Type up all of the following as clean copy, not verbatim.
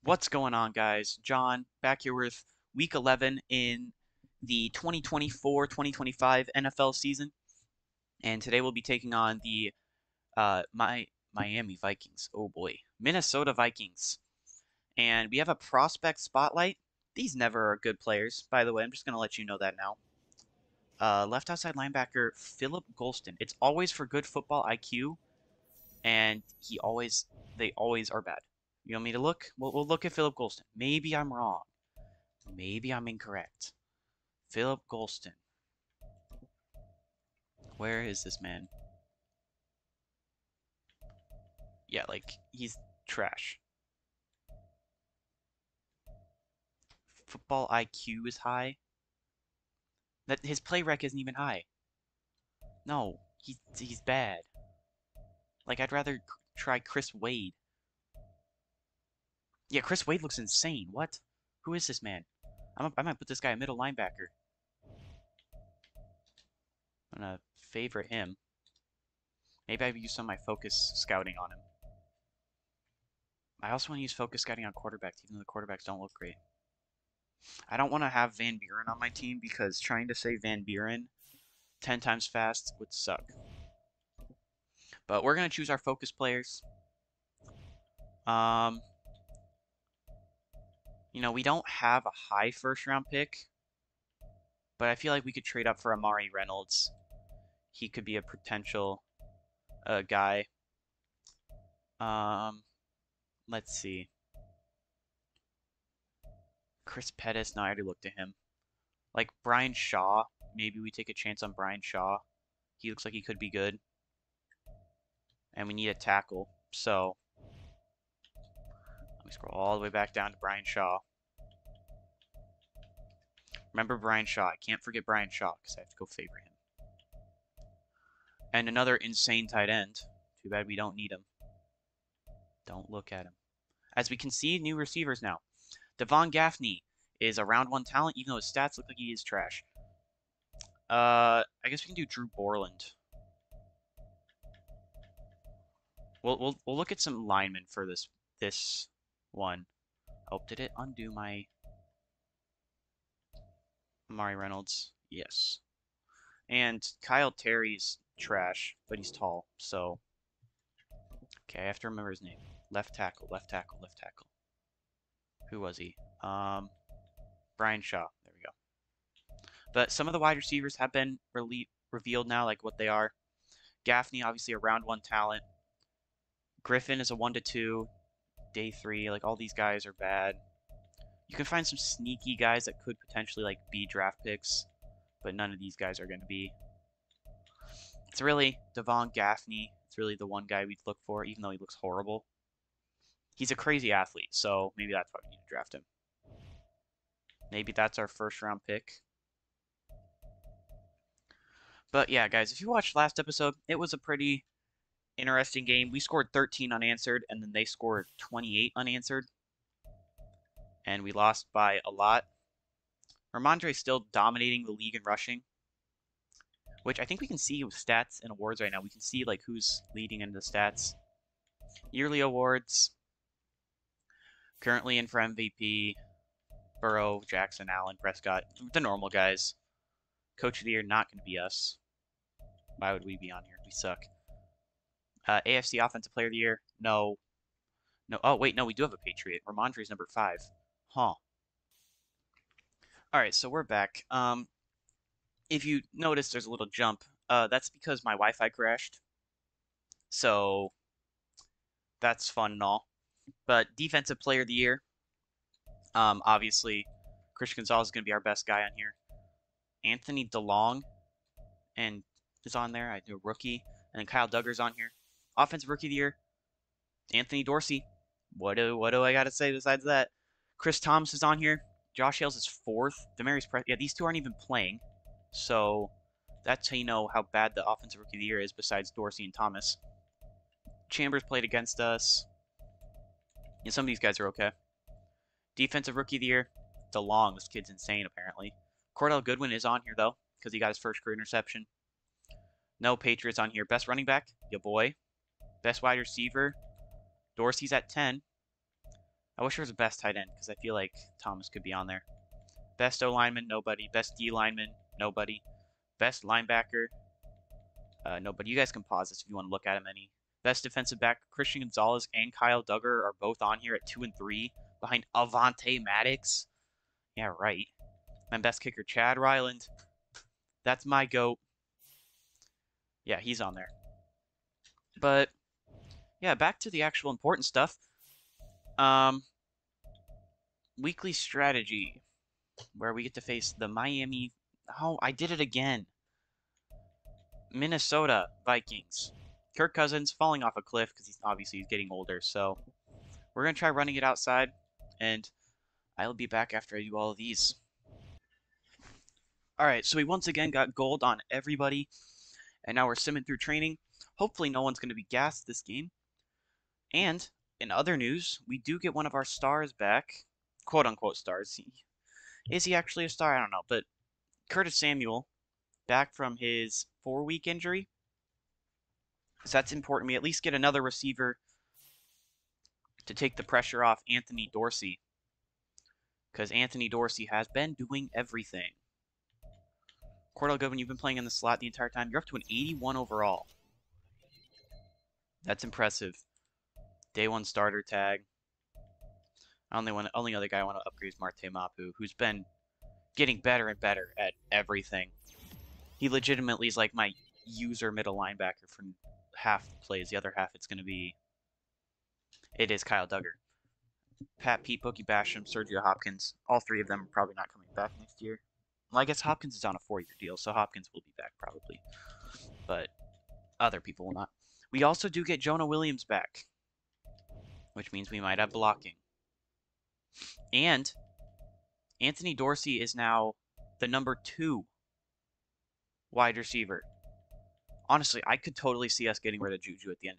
What's going on, guys? John back here with week 11 in the 2024-2025 NFL season. And today we'll be taking on the Miami Vikings. Oh boy, Minnesota Vikings. And we have a prospect spotlight. These never are good players, by the way. I'm just going to let you know that now. Left outside linebacker Philip Golston. It's always for good football IQ, and they always are bad. You want me to look? We'll look at Philip Golston. Maybe I'm wrong. Maybe I'm incorrect. Philip Golston. Where is this man? Yeah, like, he's trash. Football IQ is high. That his play rec isn't even high. No, he's bad. Like, I'd rather try Chris Wade. Yeah, Chris Wade looks insane. What? Who is this man? I might put this guy a middle linebacker. I'm gonna favorite him. Maybe I've used some of my focus scouting on him. I also want to use focus scouting on quarterbacks, even though the quarterbacks don't look great. I don't want to have Van Buren on my team because trying to say Van Buren 10 times fast would suck. But we're going to choose our focus players. Um, we don't have a high first round pick, but I feel like we could trade up for Amari Reynolds. He could be a potential guy. Let's see. Chris Pettis, no, I already looked at him. Like Brian Shaw, maybe we take a chance on Brian Shaw. He looks like he could be good. And we need a tackle, so let me scroll all the way back down to Brian Shaw. Remember Brian Shaw. I can't forget Brian Shaw because I have to go favorite him. And another insane tight end. Too bad we don't need him. Don't look at him. As we can see, new receivers now. Devon Gaffney is a round one talent, even though his stats look like he is trash. I guess we can do Drew Borland. We'll look at some linemen for this one. Oh, did it undo my Amari Reynolds? Yes. And Kyle Terry's trash, but he's tall, so okay, I have to remember his name. Left tackle, left tackle, left tackle. Who was he? Brian Shaw. There we go. But some of the wide receivers have been revealed now, like what they are. Gaffney, obviously a round one talent. Griffin is a 1-2. Day 3, like all these guys are bad. You can find some sneaky guys that could potentially like be draft picks, but none of these guys are going to be. It's really Devon Gaffney. It's really the one guy we'd look for, even though he looks horrible. He's a crazy athlete, so maybe that's why we need to draft him. Maybe that's our first round pick. But yeah, guys, if you watched last episode, it was a pretty interesting game. We scored 13 unanswered, and then they scored 28 unanswered. And we lost by a lot. Ramondre is still dominating the league in rushing, which I think we can see with stats and awards right now. We can see like who's leading in the stats. Yearly awards. Currently in for MVP. Burrow, Jackson, Allen, Prescott. The normal guys. Coach of the year, not going to be us. Why would we be on here? We suck. AFC Offensive Player of the Year? No. No. Oh, wait, no, we do have a Patriot. Ramondre's number 5. Huh. Alright, so we're back. If you notice there's a little jump, that's because my Wi-Fi crashed. So, that's fun and all. But Defensive Player of the Year, obviously, Christian Gonzalez is going to be our best guy on here. Anthony DeLong and is on there. I do a rookie. And then Kyle Duggar's on here. Offensive Rookie of the Year, Anthony Dorsey. What do I got to say besides that? Chris Thomas is on here. Josh Hales is 4th. Yeah, these two aren't even playing. So that's how you know how bad the Offensive Rookie of the Year is besides Dorsey and Thomas. Chambers played against us. And some of these guys are okay. Defensive Rookie of the Year, DeLong. This kid's insane, apparently. Cordell Goodwin is on here, though, because he got his first career interception. No Patriots on here. Best running back, ya boy. Best wide receiver, Dorsey's at 10. I wish there was a best tight end because I feel like Thomas could be on there. Best O lineman, nobody. Best D lineman, nobody. Best linebacker, nobody. You guys can pause this if you want to look at him any. Best defensive back, Christian Gonzalez and Kyle Duggar are both on here at 2 and 3 behind Avonte Maddox. Yeah, right. And best kicker, Chad Ryland. That's my GOAT. Yeah, he's on there. But yeah, back to the actual important stuff. Weekly strategy, where we get to face the Miami. Oh, I did it again. Minnesota Vikings. Kirk Cousins falling off a cliff because he's getting older. So we're gonna try running it outside, and I'll be back after I do all of these. All right, so we once again got gold on everybody, and now we're simming through training. Hopefully, no one's gonna be gassed this game. And in other news, we do get one of our stars back, quote unquote stars. Is he actually a star? I don't know, but Curtis Samuel back from his 4-week injury. So that's important. We at least get another receiver to take the pressure off Anthony Dorsey, because Anthony Dorsey has been doing everything. Cordell Goodwin, you've been playing in the slot the entire time. You're up to an 81 overall. That's impressive. Day 1 starter tag. Only other guy I want to upgrade is Marte Mapu, who's been getting better and better at everything. He legitimately is like my user middle linebacker for half the plays. The other half, it is Kyle Duggar. Pat Pete, Bookie Basham, Sergio Hopkins. All 3 of them are probably not coming back next year. Well, I guess Hopkins is on a 4-year deal, so Hopkins will be back probably. But other people will not. We also do get Jonah Williams back, which means we might have blocking. And Anthony Dorsey is now the number 2 wide receiver. Honestly, I could totally see us getting rid of Juju at the end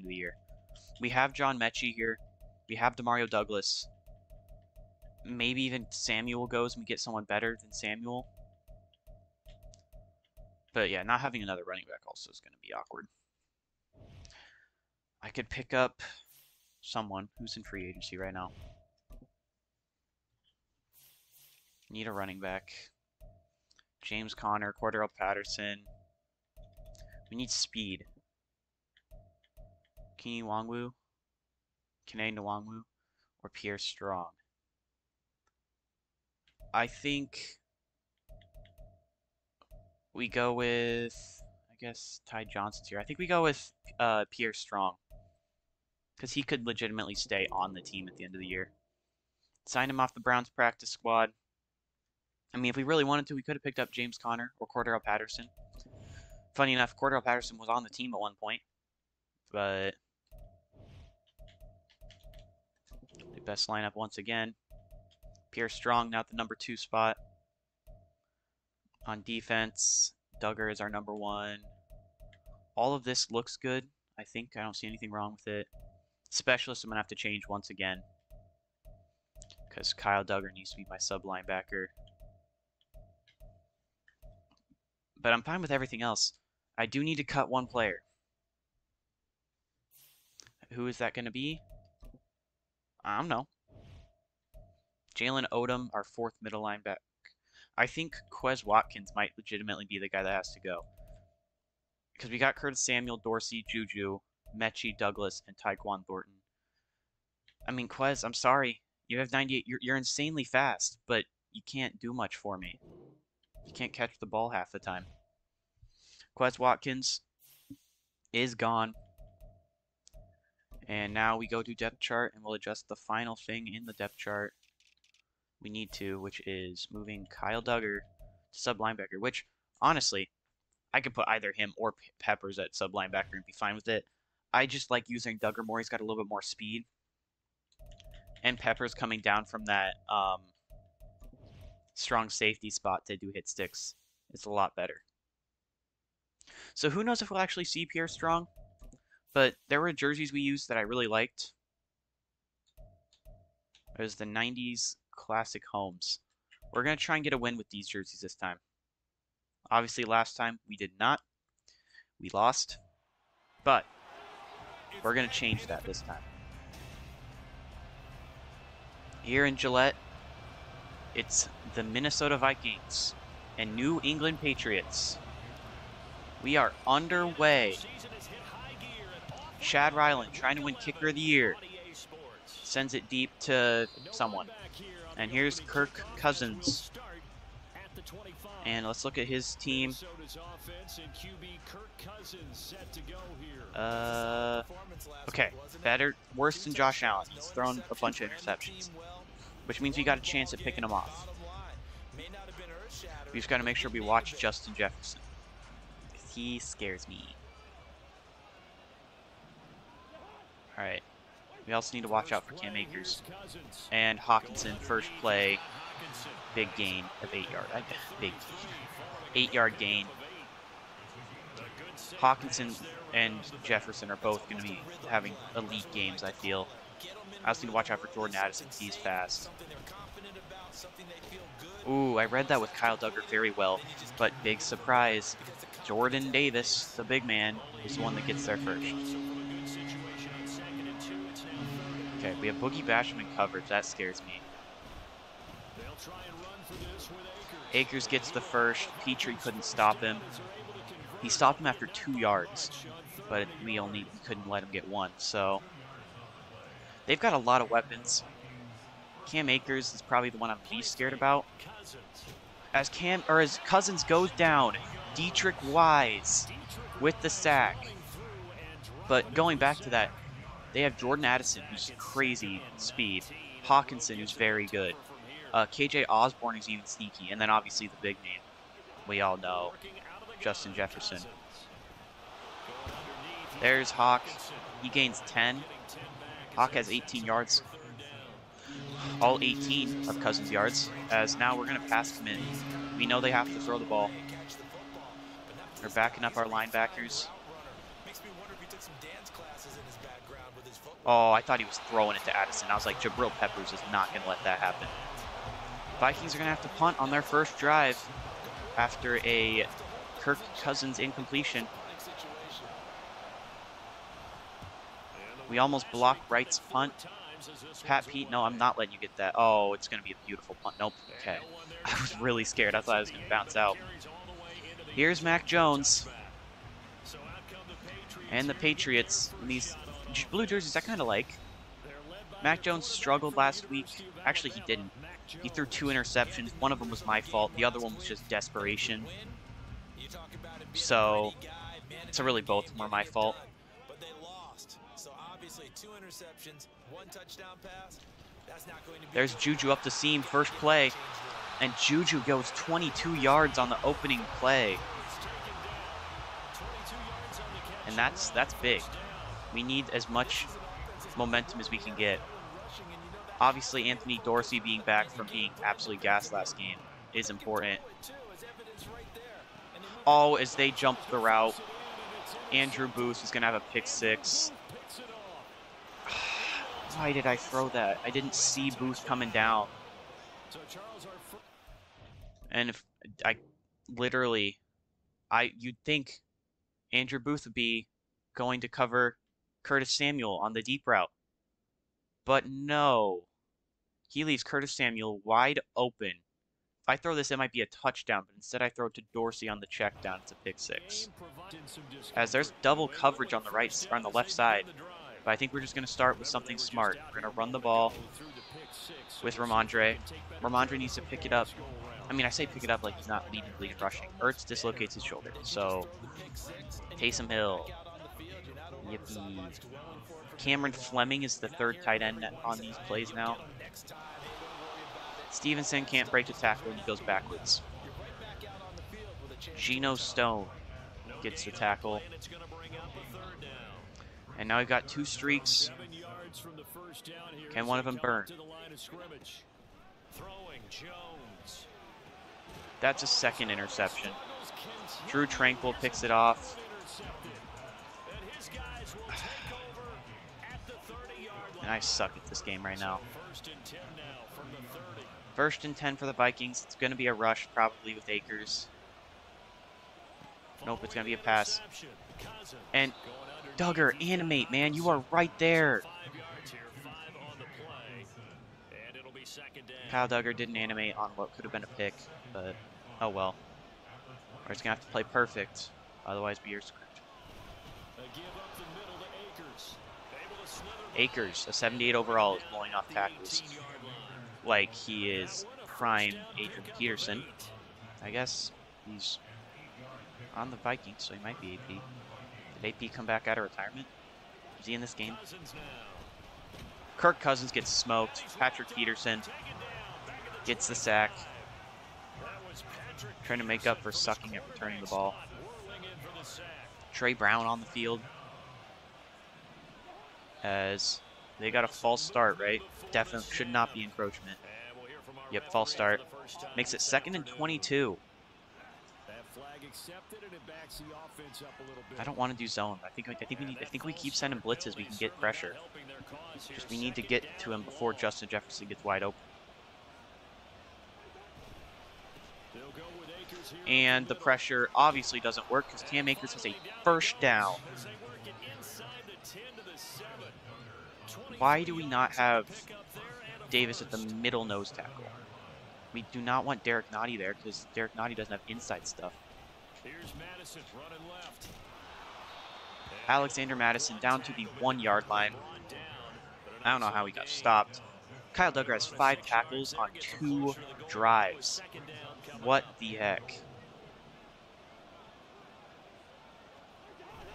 of the year. We have John Mechie here. We have Demario Douglas. Maybe even Samuel goes and we get someone better than Samuel. But yeah, not having another running back also is going to be awkward. I could pick up someone who's in free agency right now. Need a running back. James Conner, Cordero Patterson. We need speed. Kene Nwangwu, or Pierre Strong. I think we go with, I guess Ty Johnson's here. I think we go with Pierre Strong, because he could legitimately stay on the team at the end of the year. Sign him off the Browns practice squad. I mean, if we really wanted to, we could have picked up James Conner or Cordero Patterson. Funny enough, Cordero Patterson was on the team at one point, but the best lineup once again. Pierre Strong now at the number 2 spot. On defense, Duggar is our number 1. All of this looks good. I think I don't see anything wrong with it. Specialist, I'm going to have to change once again, because Kyle Duggar needs to be my sub linebacker. But I'm fine with everything else. I do need to cut one player. Who is that going to be? I don't know. Jalen Odom, our 4th middle linebacker. I think Quez Watkins might legitimately be the guy that has to go. Because we got Curtis Samuel, Dorsey, Juju, Mechie, Douglas, and Tyquan Thornton. I mean, Quez, I'm sorry. You have 98. You're insanely fast, but you can't do much for me. You can't catch the ball half the time. Quez Watkins is gone. And now we go to depth chart, and we'll adjust the final thing in the depth chart we need to, which is moving Kyle Duggar to sub linebacker, which, honestly, I could put either him or Peppers at sub linebacker and be fine with it. I just like using Duggar more. He's got a little bit more speed. And Peppers coming down from that strong safety spot to do hit sticks. It's a lot better. So who knows if we'll actually see Pierre Strong, but there were jerseys we used that I really liked. There's the 90s Classic Homes. We're going to try and get a win with these jerseys this time. Obviously, last time we did not. We lost. But we're going to change that this time. Here in Gillette, it's the Minnesota Vikings and New England Patriots. We are underway. Chad Ryland trying to win Kicker of the Year. Sends it deep to someone. And here's Kirk Cousins. And let's look at his team. Okay, worse than Josh Allen. He's thrown a bunch of interceptions, which means we got a chance at picking him off. We just got to make sure we watch Justin Jefferson. He scares me. All right. We also need to watch out for Cam Akers and Hawkinson. First play, big gain of 8 yards. Big 8-yard gain. Hawkinson and Jefferson are both going to be having elite games, I feel. I also need to watch out for Jordan Addison. He's fast. Ooh, I read that with Kyle Duggar very well, but big surprise. Jordan Davis, the big man, is the one that gets there first. Okay, we have Boogie Basham in coverage. That scares me. Akers gets the first. Petrie couldn't stop him. He stopped him after 2 yards, but we couldn't let him get 1. So they've got a lot of weapons. Cam Akers is probably the one I'm least scared about. As Cousins goes down, Dietrich Wise with the sack. But going back to that, they have Jordan Addison, who's crazy speed. Hawkinson, who's very good. KJ Osborne, who's even sneaky. And then obviously the big name we all know, Justin Jefferson. There's Hawk. He gains 10. Hawk has 18 yards. All 18 of Cousins' yards. As now we're going to pass him in. We know they have to throw the ball. They're backing up our linebackers. Oh, I thought he was throwing it to Addison. I was like, Jabril Peppers is not going to let that happen. Vikings are going to have to punt on their first drive after a Kirk Cousins incompletion. We almost blocked Wright's punt. Pat Pete, no, I'm not letting you get that. Oh, it's going to be a beautiful punt. Nope. Okay. I was really scared. I thought I was going to bounce out. Here's Mac Jones. And the Patriots. And these blue jerseys I kind of like. Mac Jones struggled last week. Actually, he didn't. He threw 2 interceptions. One of them was my fault. The other one was just desperation. So really both of them were my fault. There's Juju up the seam, first play. And Juju goes 22 yards on the opening play. And that's big. We need as much momentum as we can get. Obviously, Anthony Dorsey being back from being absolutely gassed last game is important. Oh, as they jump the route, Andrew Booth is going to have a pick 6. Why did I throw that? I didn't see Booth coming down. And if you'd think Andrew Booth would be going to cover Curtis Samuel on the deep route. But no. He leaves Curtis Samuel wide open. If I throw this, it might be a touchdown, but instead I throw it to Dorsey on the check down. It's a pick 6. As there's double coverage on the left side. But I think we're just going to start with something smart. We're going to run the ball with Ramondre. Ramondre needs to pick it up. I mean, I say pick it up like he's not leading the league rushing. Ertz dislocates his shoulder. So, Taysom Hill. Yippee. Cameron Fleming is the 3rd tight end on these plays now. Stevenson can't break the tackle and he goes backwards. Geno Stone gets the tackle. And now we've got 2 streaks. Can one of them burn? That's a 2nd interception. Drew Tranquil picks it off. And I suck at this game right now. 1st and 10 for the Vikings. It's going to be a rush, probably with Akers. Nope, it's going to be a pass. And Duggar, animate, man. You are right there. Kyle Duggar didn't animate on what could have been a pick, but oh well. We're just going to have to play perfect, otherwise we are screwed. Akers, a 78 overall, is blowing off tackles like he is prime Adrian Peterson. I guess he's on the Vikings, so he might be AP. Did AP come back out of retirement? Is he in this game? Kirk Cousins gets smoked. Patrick Peterson gets the sack. Trying to make up for sucking at returning the ball. Trey Brown on the field. As they got a false start, right? Definitely should not be encroachment. Yep, false start. Makes it 2nd and 22. I don't want to do zone. I think we keep sending blitzes. We can get pressure. Just we need to get to him before Justin Jefferson gets wide open. And the pressure obviously doesn't work because Cam Akers has a first down. Why do we not have Davis at the middle nose tackle? We do not want Derek Nottie there because Derek Nottie doesn't have inside stuff. Alexander Madison down to the 1-yard line. I don't know how he got stopped. Kyle Duggar has 5 tackles on 2 drives. What the heck?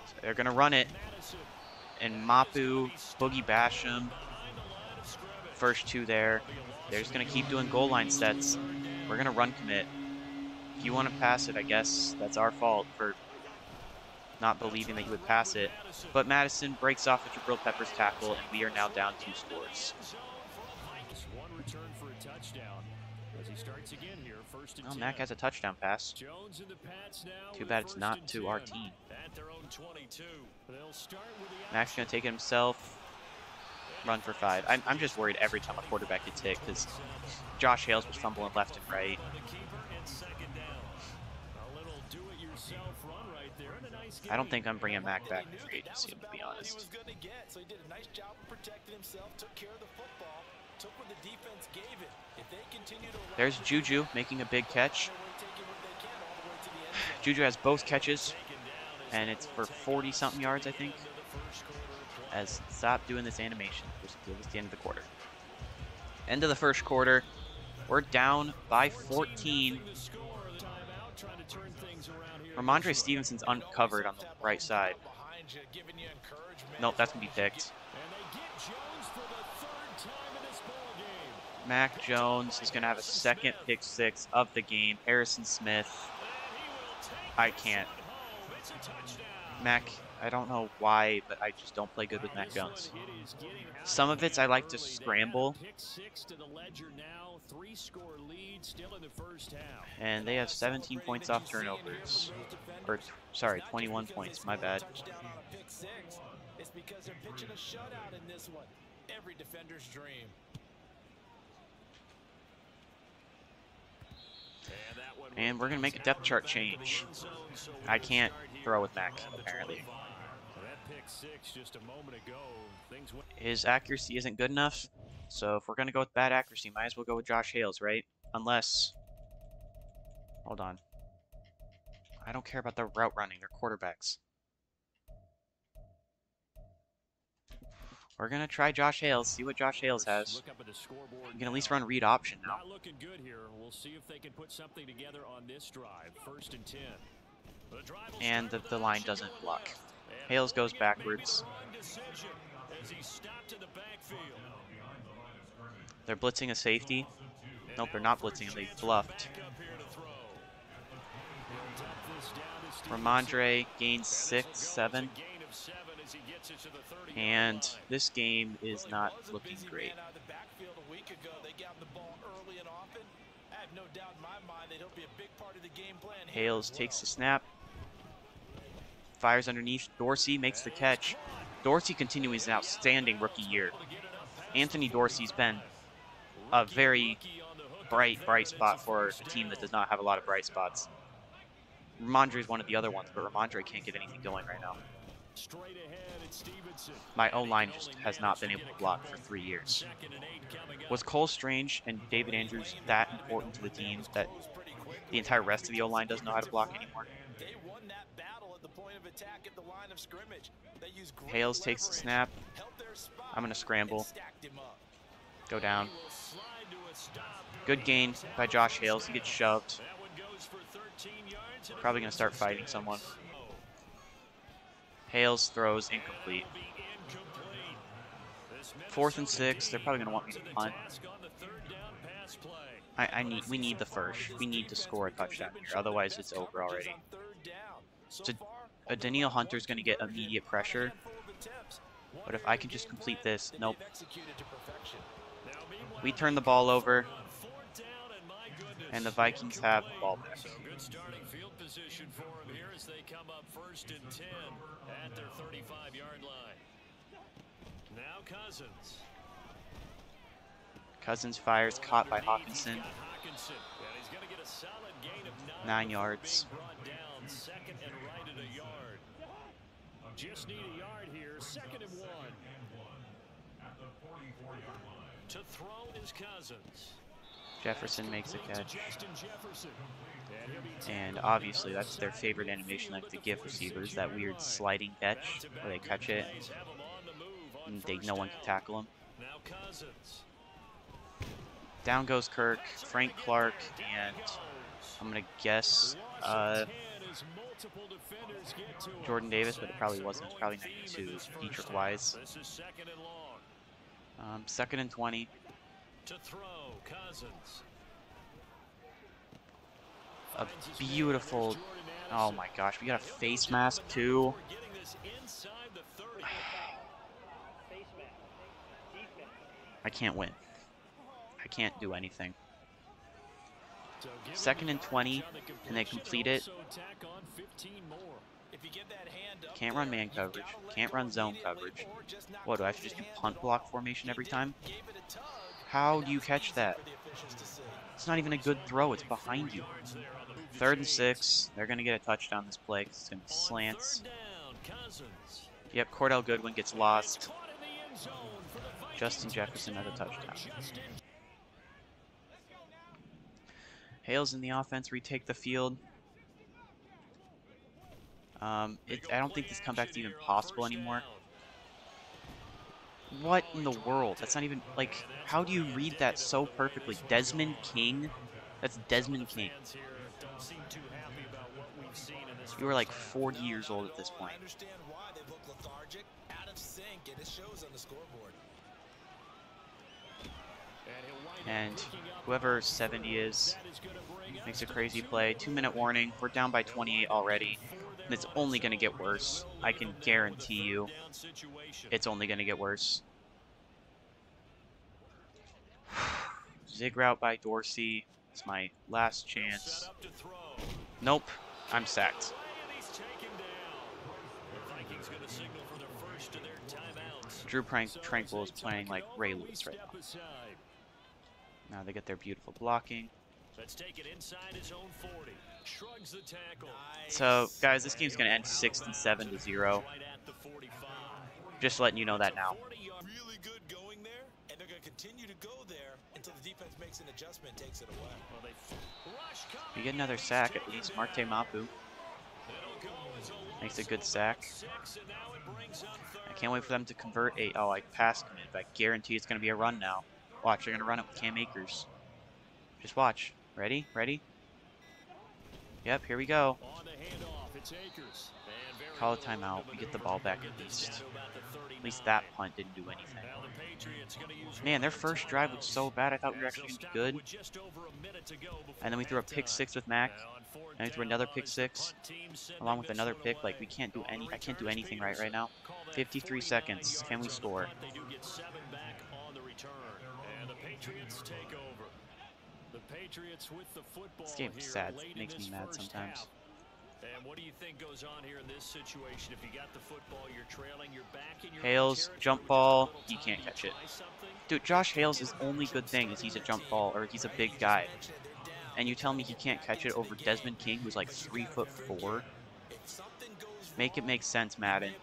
So they're going to run it. And Mapu, Boogie Basham, first 2 there. They're just going to keep doing goal line sets. We're going to run commit. If you want to pass it, I guess that's our fault for not believing that you would pass it. But Madison breaks off the Jabril Peppers tackle, and we are now down 2 scores. Well, Mac has a touchdown pass. Too bad it's not to our team. Mac's going to take it himself. Run for 5. I'm just worried every time a quarterback gets hit because Josh Hales was fumbling left and right. I don't think I'm bringing Mac back in free agency, to be honest. There's Juju making a big catch. Juju has both catches, and it's for 40-something yards, I think. As stop doing this animation. Just give us the end of the quarter. End of the first quarter. We're down by 14. Ramondre Stevenson's uncovered on the right side. Nope, that's going to be picked. Mac Jones is going to have a second pick 6 of the game. Harrison Smith. I can't. Mac, I don't know why, but I just don't play good with Mac Jones. Some of it's I like to scramble. And they have 17 points off turnovers. Or, sorry, 21 points. My bad. It's because they're pitching a shutout in this one. Every defender's dream. And we're going to make a depth chart change. I can't throw with Mac, apparently. His accuracy isn't good enough, so if we're going to go with bad accuracy, might as well go with Josh Hales, right? Unless... Hold on. I don't care about the route running. They're quarterbacks. We're going to try Josh Hales, see what Josh Hales has. We can at least run read option now. Not looking good here. We'll see if they can put something together on this drive. 1st and 10. And the line doesn't block. Hales goes backwards. They're blitzing a safety. Nope, they're not blitzing him. They bluffed. Ramondre gains 6, 7. And this game is not looking great. Hales takes the snap. Fires underneath. Dorsey makes the catch. Dorsey continuing his outstanding rookie year. Anthony Dorsey's been a very bright spot for a team that does not have a lot of bright spots. Ramondre is one of the other ones, but Ramondre can't get anything going right now. Straight ahead, it's Stevenson. My O-line just has not been able to block for 3 years. Was Cole Strange and David Andrews that important to the team that the entire rest of the O-line doesn't know how to block anymore? They won that battle at the point of attack at the line of scrimmage. They used great Hales takes the snap. I'm going to scramble. Go down. Good gain by Josh Hales. He gets shoved. Probably going to start fighting someone. Hales throws incomplete. 4th and 6. They're probably going to want me to punt. We need the first. We need to score a touchdown here. Otherwise, it's over already. So Daniil Hunter's going to get immediate pressure. But if I can just complete this, nope. We turn the ball over, and the Vikings have the ball back. Good starting field position for them here as they come up 1st and 10 at their 35-yard line. Now Cousins. Cousins fires, caught by Hawkinson. 9 yards. Second and right at a yard. Just need a yard here. 2nd and 1. To throw is Cousins. Jefferson makes a catch. And obviously that's their favorite animation like to give receivers, that weird sliding catch where they catch it and no one can tackle them. Down goes Kirk, Frank Clark, and I'm going to guess Jordan Davis, but it probably wasn't. It's probably 92. Dietrich Wise. 2nd and 20. To throw, Cousins. A beautiful, oh my gosh, we got a face mask too. I can't win. I can't do anything. 2nd and 20, and they complete it. Can't run man coverage. Can't run zone coverage. What, do I have to just do punt block formation every time? How do you catch that? It's not even a good throw. It's behind you. 3rd and 6. They're going to get a touchdown this play because it's going to be slants. Yep, Cordell Goodwin gets lost. Justin Jefferson has a touchdown. Hales in the offense retake the field. I don't think this comeback's even possible anymore. What in the world? That's not even, like, how do you read that so perfectly? Desmond King? That's Desmond King. You were like 40 years old at this point. And whoever 70 is makes a crazy play. 2-minute warning. We're down by 28 already. And it's only going to get worse. I can guarantee you it's only going to get worse. Zig route by Dorsey. It's my last chance. Nope. I'm sacked. Drew Tranquil is playing like Ray Lewis right now. Now they get their beautiful blocking. Let's take it inside his own 40. Shrugs the tackle. So, guys, this game's going to end 67-0. Just letting you know that now. Really good going there, and they're going to continue to go there until the defense makes an adjustment, takes it away. We get another sack at least. Marte Mapu makes a good sack. I can't wait for them to convert a... Oh, I pass commit, but I guarantee it's going to be a run now. Watch, they're going to run it with Cam Akers. Just watch. Ready? Ready? Yep, here we go. Call a timeout. We get the ball back at least. At least that punt didn't do anything. Man, their first drive was so bad. I thought we were actually going to be good. And then we threw a pick six with Mac. And we threw another pick six. Along with another pick. Like, we can't do any... I can't do anything right now. 53 seconds. Can we score? This game is sad. It makes me mad sometimes. And what do you think goes on here in this situation? If you got the football, you're trailing, you're back in your Hales, jump ball, he can't catch it. Dude, Josh Hales' only good thing is he's a jump ball, or he's a big guy. And you tell me he can't catch it over Desmond King, who's like 3'4"? Make it make sense, Madden.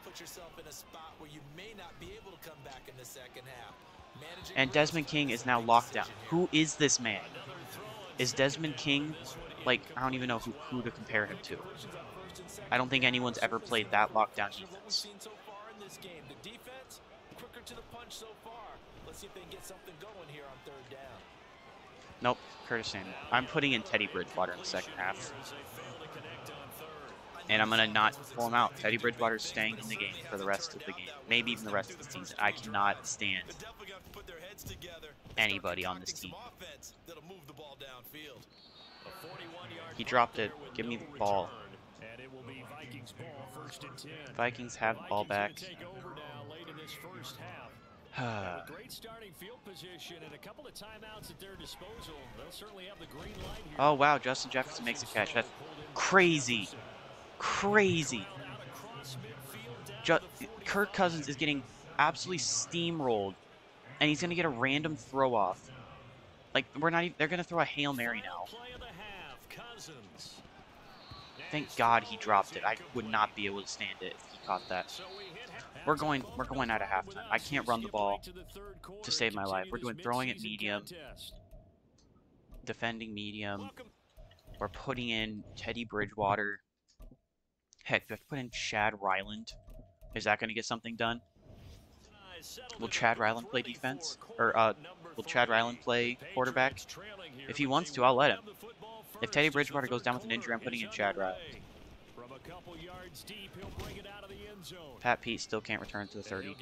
And Desmond King is now locked down. Who is this man? Is Desmond King, like, I don't even know who to compare him to. I don't think anyone's ever played that lockdown defense. Nope, Curtis Samuel. I'm putting in Teddy Bridgewater in the second half. And I'm going to not pull him out. Teddy Bridgewater's staying in the game for the rest of the game. Maybe even the rest of the season. I cannot stand anybody on this team. He dropped it. Give me the ball. Vikings have the ball back. Great starting field position and a couple of timeouts at their disposal. They'll certainly have the green light here. Oh wow, Justin Jefferson makes a catch. That's crazy. Crazy. Kirk Cousins is getting absolutely steamrolled, and he's going to get a random throw off. Like, we're not even, they're going to throw a Hail Mary now. Thank God he dropped it. I would not be able to stand it if he caught that. We're going out of halftime. I can't run the ball to save my life. We're doing throwing at medium, defending medium. We're putting in Teddy Bridgewater. Heck, do I have to put in Chad Ryland? Is that going to get something done? Will Chad Ryland play defense? Or, will Chad Ryland play quarterback? If he wants to, I'll let him. If Teddy Bridgewater goes down with an injury, I'm putting in Chad Ryland. Pat Pete still can't return to the 30.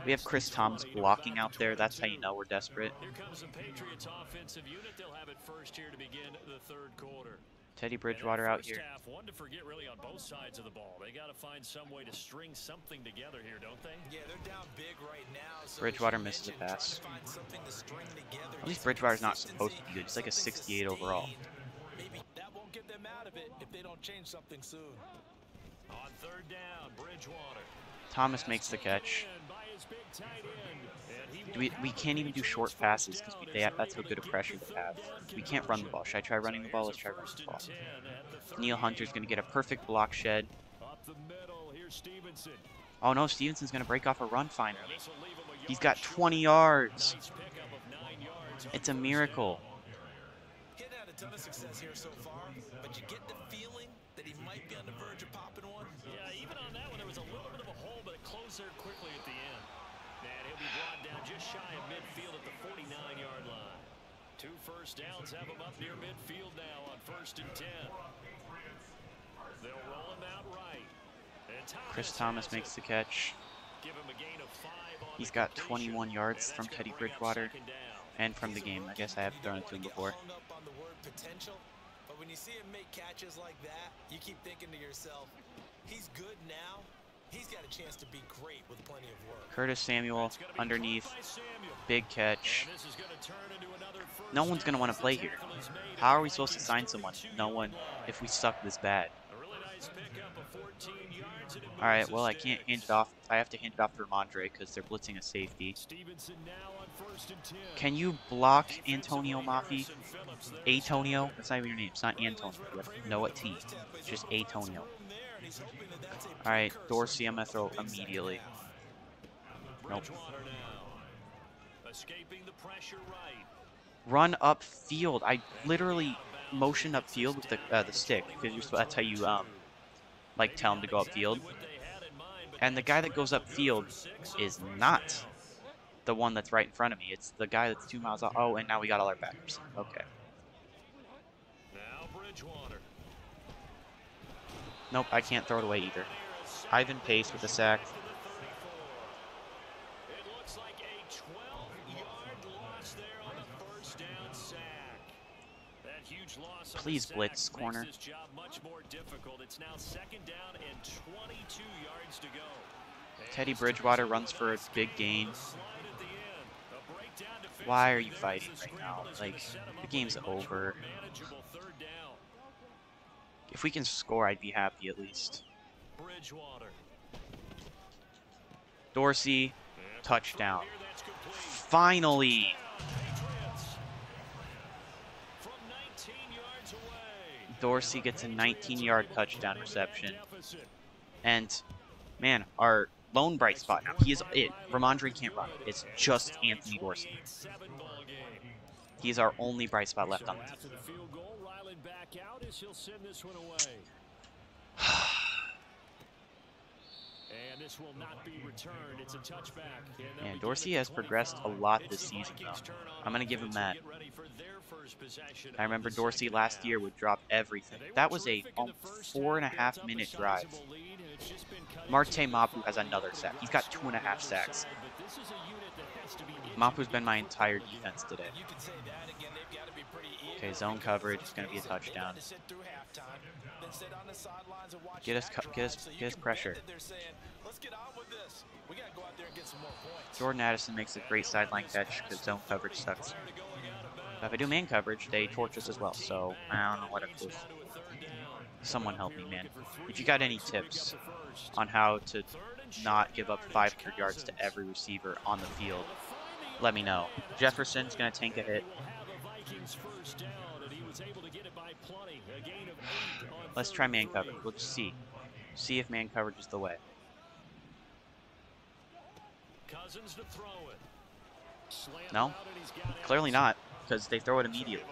We have Chris Thomas blocking out there. That's how you know we're desperate. Here comes the Patriots offensive unit. They'll have it first here to begin the third quarter. Teddy Bridgewater out here. One to forget really on both sides of the ball. They got to find some way to string something together here, don't they? Yeah, they're down big right now. So Bridgewater misses a pass. At least Bridgewater's not supposed to be good. He's like a 68 overall. Maybe that won't get them out of it if they don't change something soon. On third down, Bridgewater. Thomas makes the catch. We can't even do short passes because that's how good a pressure they have. We can't run the ball. Should I try running the ball? Let's try running the ball. Neil Hunter's going to get a perfect block shed. Oh no, Stevenson's going to break off a run finally. He's got 20 yards. It's a miracle. He's had a ton of success here so far, but you get the feeling that he might be on the verge of popping one. Yeah, even on that one, there was a little bit of a hole, but it closed there quickly at the end. And he'll be brought down just shy of midfield at the 49-yard line. 2 first downs have him up near midfield now on 1st and 10. They'll roll him out right. Chris Thomas makes the catch. Give him a gain of 5 on He's got 21 yards from Teddy Bridgewater and from the game. I guess I have thrown it to him before. But when you see him make catches like that, you keep thinking to yourself, he's good now. He's got a chance to be great with plenty of work. Curtis Samuel underneath. Big catch. No one's going to want to play here. How are we supposed to sign someone? No one if we suck this bad. Alright, well, I can't hand it off. I have to hand it off to Ramondre because they're blitzing a safety. Can you block Antonio Mafi? Atonio? That's not even your name. It's not Antonio. You have to know a T. It's just Atonio. Alright, Dorsey, I'm going to throw immediately. Nope. Run up field. I literally motioned up field with the stick because that's how you like tell him to go up field. And the guy that goes up field is not the one that's right in front of me. It's the guy that's 2 miles off. Oh, and now we got all our backers. Okay. Nope, I can't throw it away either. Ivan Pace with a sack. It looks like a 12-yard loss there on a first down sack. That huge loss. Please blitz corner. Makes this job much more difficult. It's now 2nd down and 22 yards to go. Teddy Bridgewater runs for a big gain. Why are you fighting right now? Like, the game's over. If we can score, I'd be happy at least. Dorsey, touchdown. Finally! Dorsey gets a 19-yard touchdown reception. And man, our lone bright spot now. He is it. Ramondre can't run. It's just Anthony Dorsey. He's our only bright spot left on the team. And this will not be returned. It's a touchback. And Dorsey has progressed a lot this season, though. I'm going to give him that. I remember Dorsey last year would drop everything. That was a 4.5-minute drive. Marte Mapu has another sack. He's got 2.5 sacks. Mapu's been my entire defense today. Okay, zone coverage is going to be a touchdown. Get us pressure. Jordan Addison makes a great sideline catch because zone coverage sucks. But if I do man coverage, they torch us as well. So I don't know what to do. Someone help me, man. If you got any tips on how to not give up 500 yards to every receiver on the field, let me know. Jefferson's going to tank a hit. Let's try man coverage. We'll just see. See if man coverage is the way. No? Clearly not, because they throw it immediately.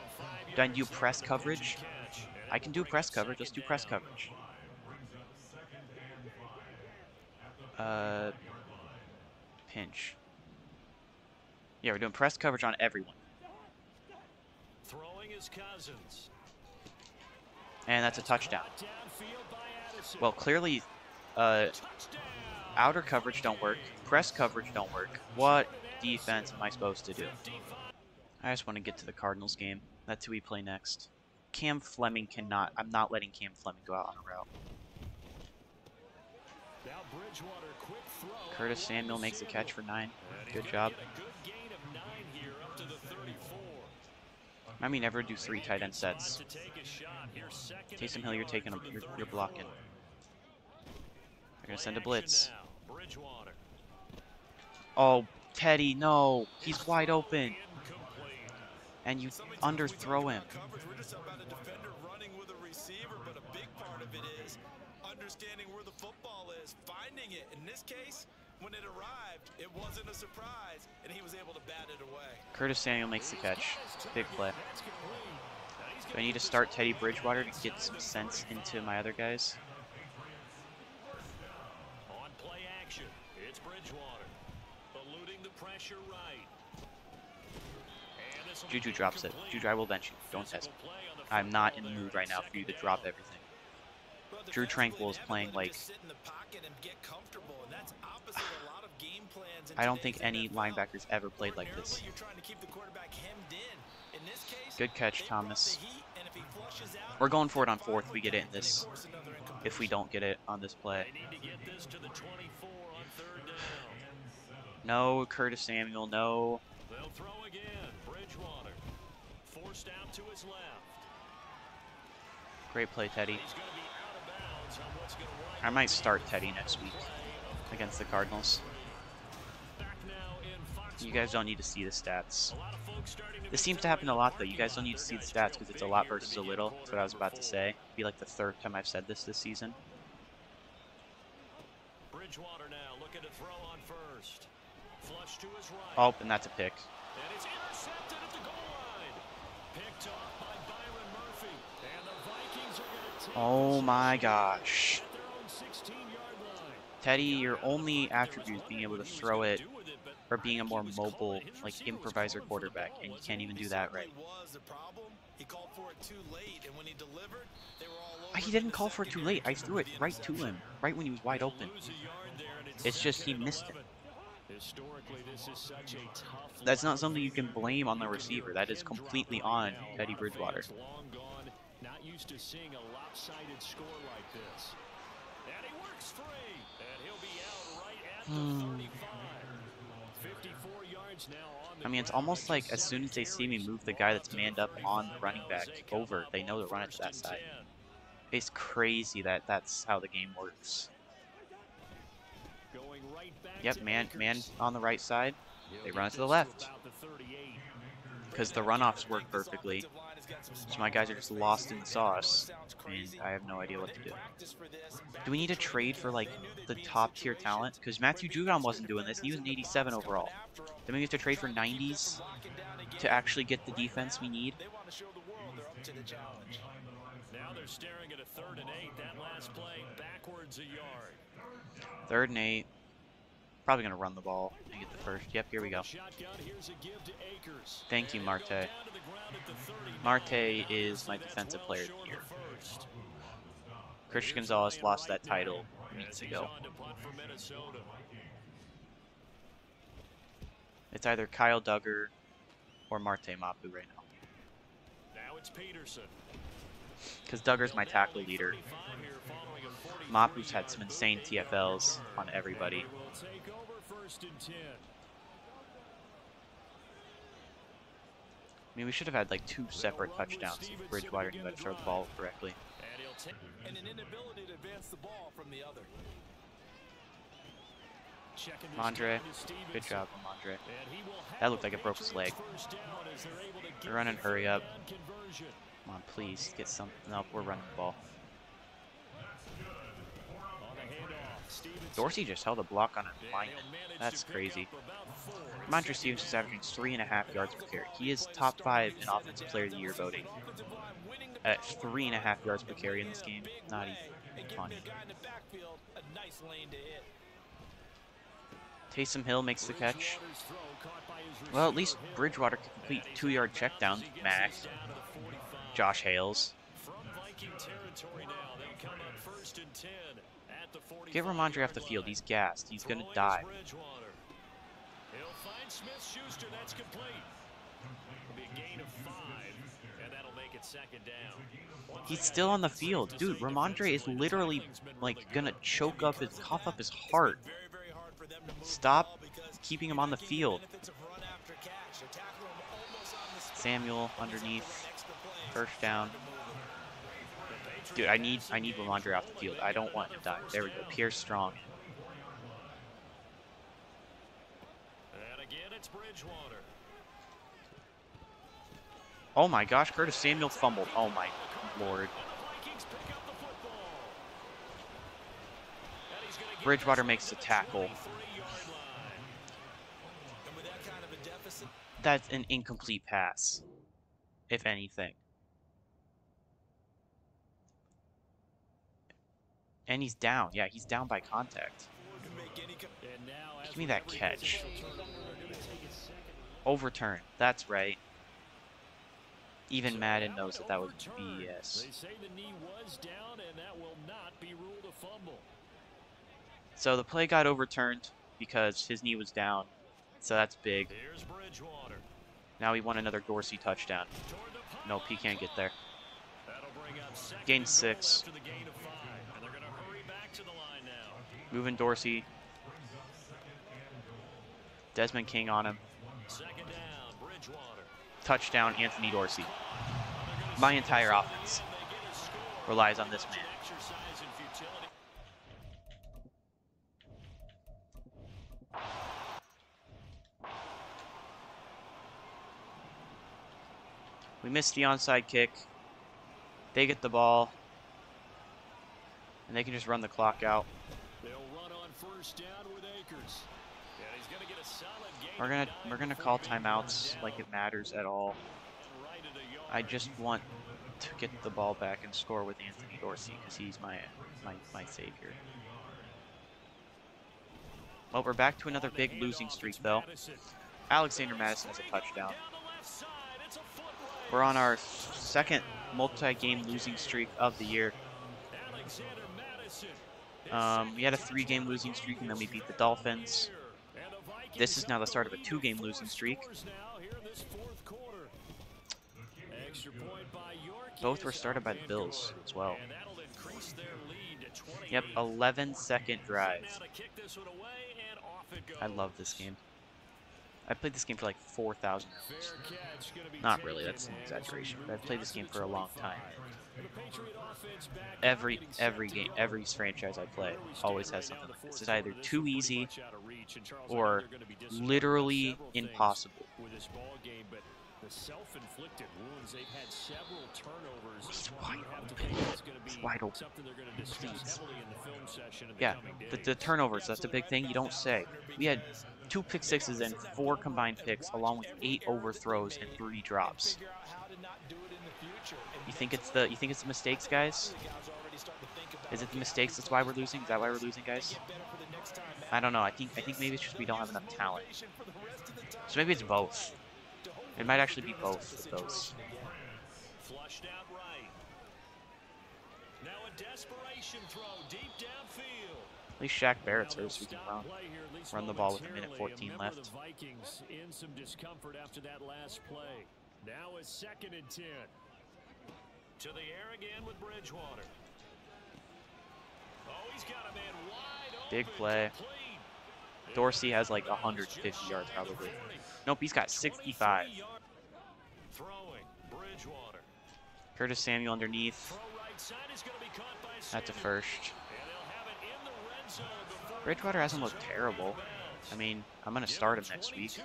Do I do press coverage? I can do press coverage. Let's do press coverage. Pinch. Yeah, we're doing press coverage on everyone. And that's a touchdown. Well, clearly, outer coverage don't work. Press coverage don't work. What defense am I supposed to do? I just want to get to the Cardinals game. That's who we play next. Cam Fleming cannot. I'm not letting Cam Fleming go out on a route. Curtis Samuel makes a catch for 9. Good job. I mean, never do 3 tight end sets. Taysom Hill, you're taking them. You're blocking. They're gonna send a blitz. Oh, Teddy, no, he's wide open, and you underthrow him. Understanding where the football is, finding it. In this case, when it arrived, it wasn't a surprise, and he was able to bat it away. Curtis Samuel makes the catch. Big play. Do I need to start Teddy Bridgewater to get some sense into my other guys? On play action, it's Bridgewater. Eluding the pressure right. Juju drops it. Juju, I will bench you. Don't test me. I'm not in the mood right now for you to drop everything. Drew Tranquil is playing like... I don't think any linebackers ever played like this. Good catch, Thomas. We're going for it on 4th. We get it in this. If we don't get it on this play. No, Curtis Samuel, no. They'll throw again. Bridgewater. Forced out to his left. Great play, Teddy. I might start Teddy next week against the Cardinals. You guys don't need to see the stats. This seems to happen a lot, though. You guys don't need to see the stats because it's a lot versus a little. That's what I was about to say. It'd be like the 3rd time I've said this season. Bridgewater now looking to throw on 1st. Flush to his right. Oh, and that's a pick. And it's intercepted at the goal line. Picked off by Byron Murphy. And the Vikings are going to take oh my gosh. Teddy, your only attribute is being able to throw it or being a more mobile, like, improviser quarterback, and you can't even do that right. He didn't call for it too late. I threw it right to him, right when he was wide open. It's just he missed it. That's not something you can blame on the receiver. That is completely on Teddy Bridgewater. Not used to seeing a lopsided score like this. And he works free. And he'll be out right at the 35. 54 yards now on the I mean, it's almost like as soon as they see me move the guy that's manned up on the running back over, they know to run it to that side. It's crazy that that's how the game works. Yep, man on the right side. They run it to the left. Because the runoffs work perfectly. So my guys are just lost in the sauce, and I have no idea what to do. Do we need to trade for, like, the top-tier talent? Because Matthew Judon wasn't doing this, and he was an 87 overall. Then we have to trade for 90s to actually get the defense we need. Now they're staring at a 3rd and 8. That last play backwards a yard. 3rd and 8. Probably going to run the ball and get the first. Yep, here we go. Thank you, Marte. Marte is my defensive player of the year. Christian Gonzalez lost that title weeks ago. It's either Kyle Duggar or Marte Mapu right now. Now it's Peterson. Because Duggar's my tackle leader. Mapu's had some insane TFLs on everybody. I mean, we should have had like 2 separate touchdowns if Bridgewater knew how to throw the ball correctly. And an inability to advance the ball from the other. Mondre, good job, Mondre. That looked like it broke his leg. They're running, hurry up. Come on, please get some. Nope, we're running the ball. Dorsey just held a block on a lineman. That's crazy. Mondre Stevens is averaging 3.5 yards per carry. He is top 5 in Offensive Player of the Year voting. At 3.5 yards per carry in this game. Not even funny. Taysom Hill makes the catch. Well, at least Bridgewater can complete 2-yard checkdown. Mac. Josh Hales. Get Ramondre off the field. He's gassed. He's going to die. He's still on the field. Dude, Ramondre is literally, like, going to cough up his heart. Stop keeping him on the field. Samuel underneath. First down. Dude, I need Ramondre off the field. I don't want him to die. There we go. Pierce Strong. And again, it's Bridgewater. Oh my gosh, Curtis Samuel fumbled. Oh my lord. Bridgewater makes the tackle. That's an incomplete pass, if anything. And he's down. Yeah, he's down by contact. Give me that catch. Overturn. That's right. Even Madden knows that that was BS. So the play got overturned because his knee was down. So that's big. Now we want another Dorsey touchdown. Nope, he can't get there. Gain 6. Moving Dorsey. Desmond King on him. Touchdown, Anthony Dorsey. My entire offense relies on this man. We missed the onside kick. They get the ball. And they can just run the clock out. We're gonna call timeouts like it matters at all. I just want to get the ball back and score with Anthony Dorsey because he's my savior. Well, we're back to another big losing streak though. Alexander Madison has a touchdown. We're on our 2nd multi-game losing streak of the year. We had a 3-game losing streak and then we beat the Dolphins. This is now the start of a 2-game losing streak. Both were started by the Bills as well. Yep, 11-second drive. I love this game. I played this game for like 4,000 hours. Not really, that's an exaggeration, but I've played this game for a long time. Every game, every franchise I play always has something like this. It's either too easy or literally impossible. the self-inflicted wounds. They've had several turnovers. It's You wide have to open. think it's going to be It's wide open. something they're going to discuss Please. heavily in the film session in the Yeah, coming the days. turnovers, that's a big thing you don't say. We had 2 pick sixes and 4 combined picks, along with 8 overthrows and 3 drops. You think it's the mistakes, guys? Is it the mistakes that's why we're losing? Is that why we're losing, guys? I don't know. I think maybe it's just we don't have enough talent. So maybe it's both. It might actually be both of those. Flushed out right. Now a desperation throw deep downfield. At least Shaq Barrett's here, so we can run the ball with a minute 14 left. The Vikings in some discomfort after that last play. Now a 2nd and 10. To the air again with Bridgewater. Oh, he's got a man wide open. Big play. Dorsey has like 150 yards probably. Nope, he's got 65. Throwing Bridgewater. Curtis Samuel underneath. That's a first. Bridgewater hasn't looked terrible. I mean, I'm going to start him next week.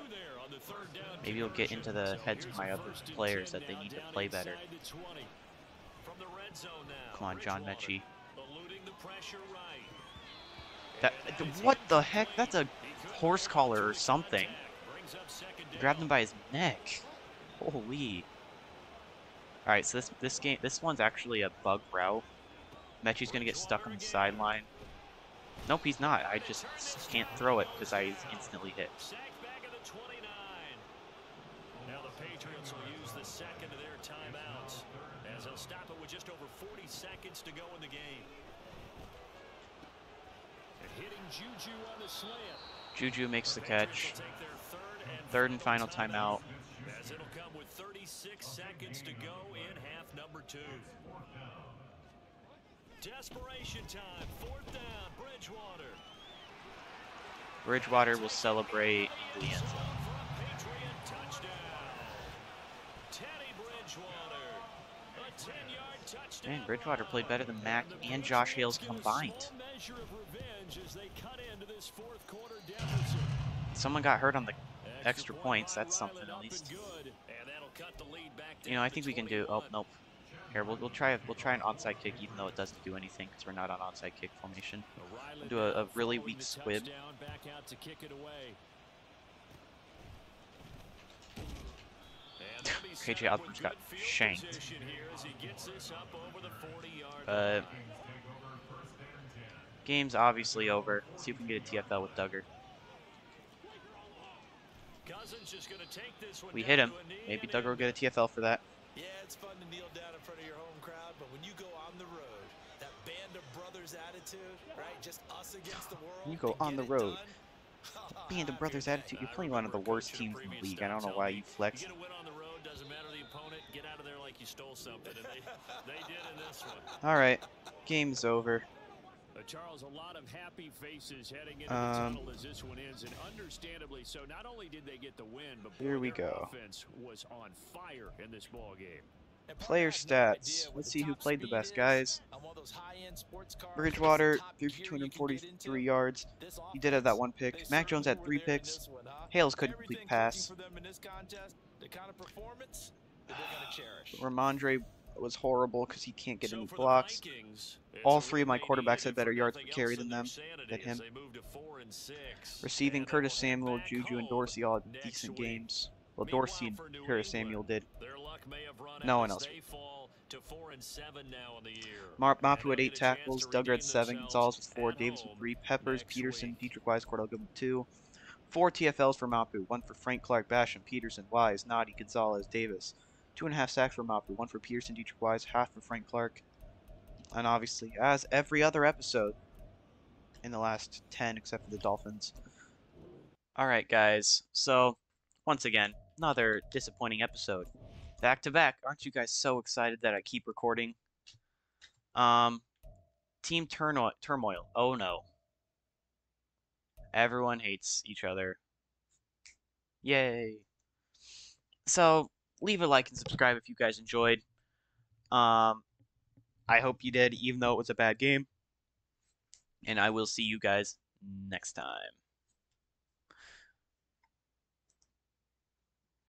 Maybe he'll get into the heads of my other players that they need to play better. Come on, John Mechie. What the heck? That's a horse collar or something. Grabbed him by his neck. Holy. Alright, so this one's actually a bug route. Mechie's gonna get stuck on the sideline. Nope, he's not. I just can't throw it because I instantly hit. Now the Patriots will use the second of their timeouts as they'll stop it with just over 40 seconds to go in the game. And hitting Juju on the slant. Juju makes the catch. Third and final timeout. As it'll come with 36 seconds to go in half number 2. Desperation time, 4th down, Bridgewater. Bridgewater will celebrate in the end zone. Man, Bridgewater played better than Mack and Josh Hales combined. Someone got hurt on the extra points. That's something at least. You know, I think we can do. Oh nope. Here, we'll try an onside kick, even though it doesn't do anything because we're not on onside kick formation. We'll do a really weak squib. KJ Osborne's got shanked. Game's obviously over. Let's see if we can get a TFL with Duggar. We hit him. Maybe Duggar will get a TFL for that. Yeah, it's fun to kneel down in front of your home crowd, but when you go on the road, that band of brothers attitude, right? Just us against the world. You go on the road. Band of brothers attitude. You're playing one of the worst teams in the league. I don't know why you flex. Get a win on the road, doesn't matter the opponent. Get out of there like you stole something, and they did in this one. All right, game's over. Charles, a lot of happy faces heading into the tunnel as this one ends, and understandably so. Not only did they get the win, but here we go. Offense was on fire in this ball game. Player stats. Let's see who played the best, guys. Bridgewater threw for 243 yards. He did have that one pick. Mac Jones had 3 picks. Hales couldn't complete pass. Ramondre was horrible because he can't get any blocks. All 3 of my quarterbacks had better yards per carry than him. Receiving, Curtis Samuel, Juju, and Dorsey all had decent games. Well, Dorsey and Curtis Samuel did. No one else. Mapu had 8 tackles, Duggar had 7, Gonzalez with 4, Davis with 3, Peppers, Peterson, Dietrich Wise, Cordell Goodman 2. 4 TFLs for Mapu, 1 for Frank Clark, Basham, Peterson, Wise, Noddy, Gonzalez, Davis. 2.5 sacks for Mapu, 1 for Peterson, Dietrich Wise, half for Frank Clark. And obviously, as every other episode in the last 10 except for the Dolphins. Alright guys, so once again, another disappointing episode. Back to back. Aren't you guys so excited that I keep recording? Team turmoil. Oh no. Everyone hates each other. Yay. So, leave a like and subscribe if you guys enjoyed. I hope you did, even though it was a bad game. And I will see you guys next time.